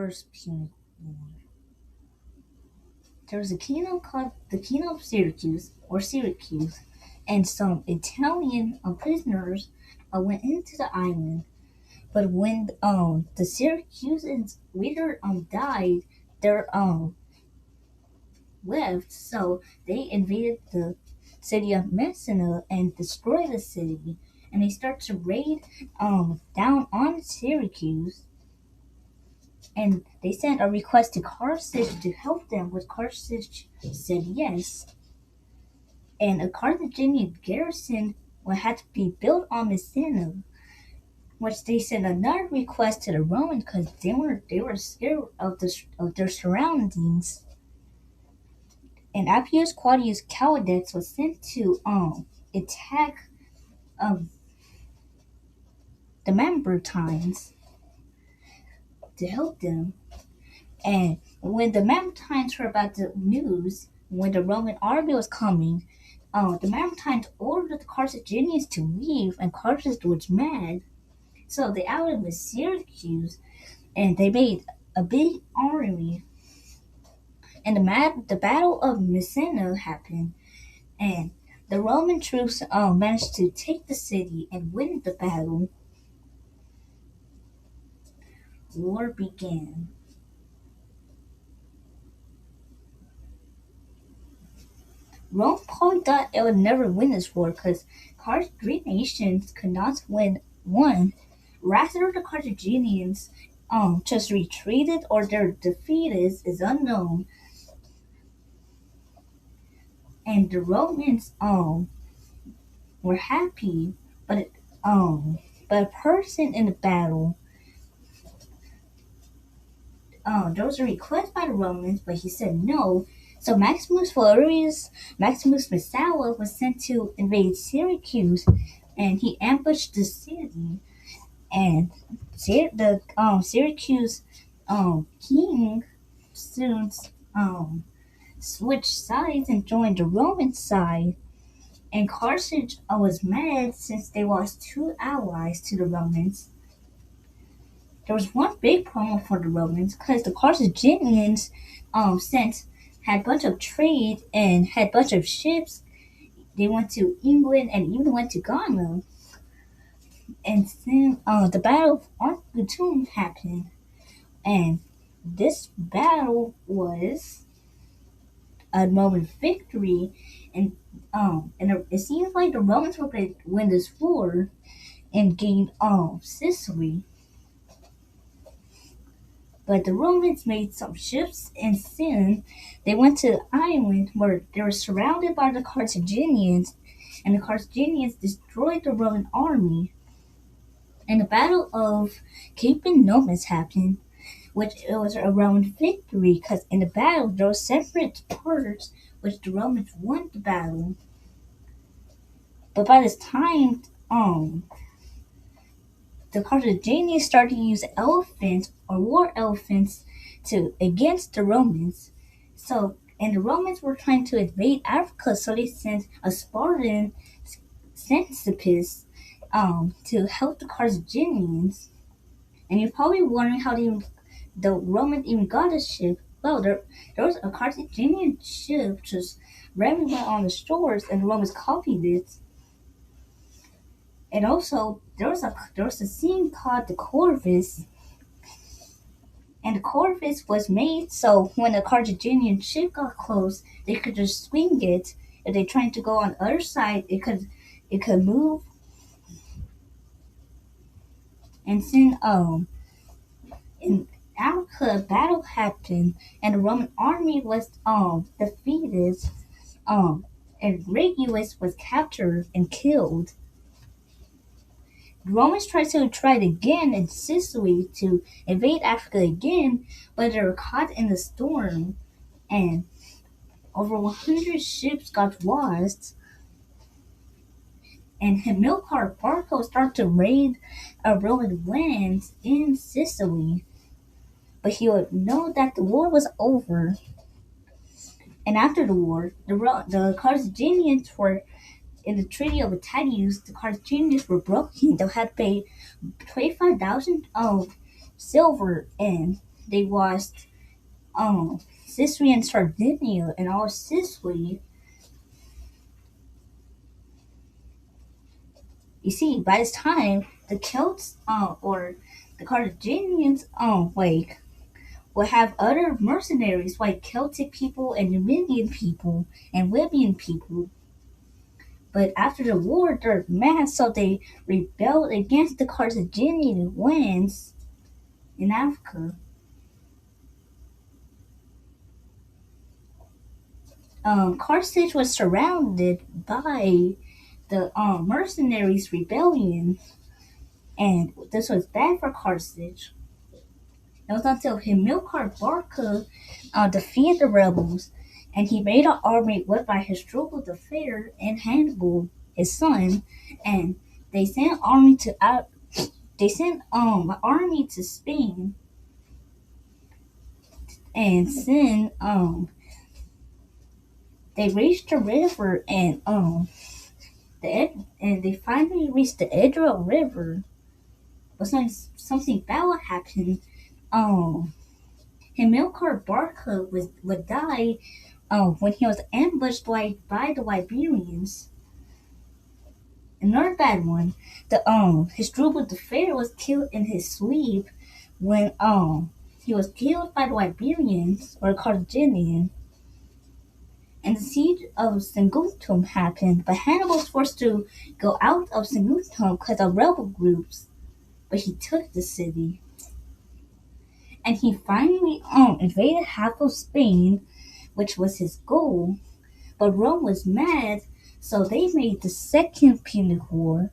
First Punic War. There was a kingdom called the Kingdom of Syracuse, or Syracuse, and some Italian prisoners went into the island. But when the Syracusans leader died, their left, so they invaded the city of Messina and destroyed the city. And they start to raid down on Syracuse, and they sent a request to Carthage to help them, but Carthage said yes. And a Carthaginian garrison had to be built on Messina, which they sent another request to the Romans because they were scared of their surroundings. And Appius Claudius Caudax was sent to attack um the Mamertines to help them. And when the Mamertines heard about the news, when the Roman army was coming, the Mamertines ordered the Carthaginians to leave, and Carthage was mad. So they allied with Syracuse, and they made a big army. And the Battle of Messina happened, and the Roman troops managed to take the city and win the battle. War began. Rome probably thought it would never win this war because Three nations could not win one. Rather, the Carthaginians just retreated or their defeat is unknown. And the Romans were happy, but but a person in the battle, there was a request by the Romans, but he said no. So Maximus Valerius Maximus Messala was sent to invade Syracuse, and he ambushed the city. And the Syracuse king soon switched sides and joined the Roman side. And Carthage was mad since they lost two allies to the Romans. There was one big problem for the Romans because the Carthaginians had a bunch of trade and had a bunch of ships. They went to England and even went to Ghana. And then the Battle of Armageddon happened, and this battle was a Roman victory, and it seems like the Romans were going to win this war and gain Sicily. But the Romans made some ships, and soon they went to the island where they were surrounded by the Carthaginians, and the Carthaginians destroyed the Roman army. And the Battle of Cape Nomus happened, which it was a Roman victory because in the battle there were separate parts which the Romans won the battle. But by this time, the Carthaginians started to use elephants or war elephants against the Romans. And the Romans were trying to invade Africa, so they sent a Spartan Xanthippus to help the Carthaginians. And you're probably wondering how the Romans even got a ship. Well, there was a Carthaginian ship just randomly on the shores, and the Romans copied it. And also, there was a scene called the Corvus, and the Corvus was made so when a Carthaginian ship got close, they could just swing it. If they tried to go on the other side, it could move. And then in Africa, a battle happened, and the Roman army was defeated. And Regulus was captured and killed. The Romans tried again in Sicily to invade Africa again, but they were caught in the storm, and over 100 ships got lost. And Hamilcar Barca started to raid Roman lands in Sicily, but he would know that the war was over. And after the war, the Carthaginians were in the Treaty of Tatius. The Carthaginians were broken. They had to pay 25,000 of silver, and they lost Sicily and Sardinia and all Sicily. You see, by this time, the Celts or the Carthaginians like would have other mercenaries like Celtic people and Numidian people and Libyan people. But after the war, they're mad, so they rebelled against the Carthaginian lands in Africa. Carthage was surrounded by the mercenaries' rebellion, and this was bad for Carthage. It was until Hamilcar Barca defeated the rebels, and he made an army led by Hasdrubal the Fair and Hannibal, his son, and they sent army to they sent an army to Spain, and then they reached the river and they finally reached the Edra River. But something bad would happen. Um, Hamilcar Barca would die when he was ambushed by the Liberians. Another bad one. The Hasdrubal the Fair was killed in his sleep when he was killed by the Liberians or Carthaginian. And the siege of Saguntum happened, but Hannibal was forced to go out of Saguntum because of rebel groups. But he took the city, and he finally invaded half of Spain, which was his goal. But Rome was mad, so they made the Second Punic War,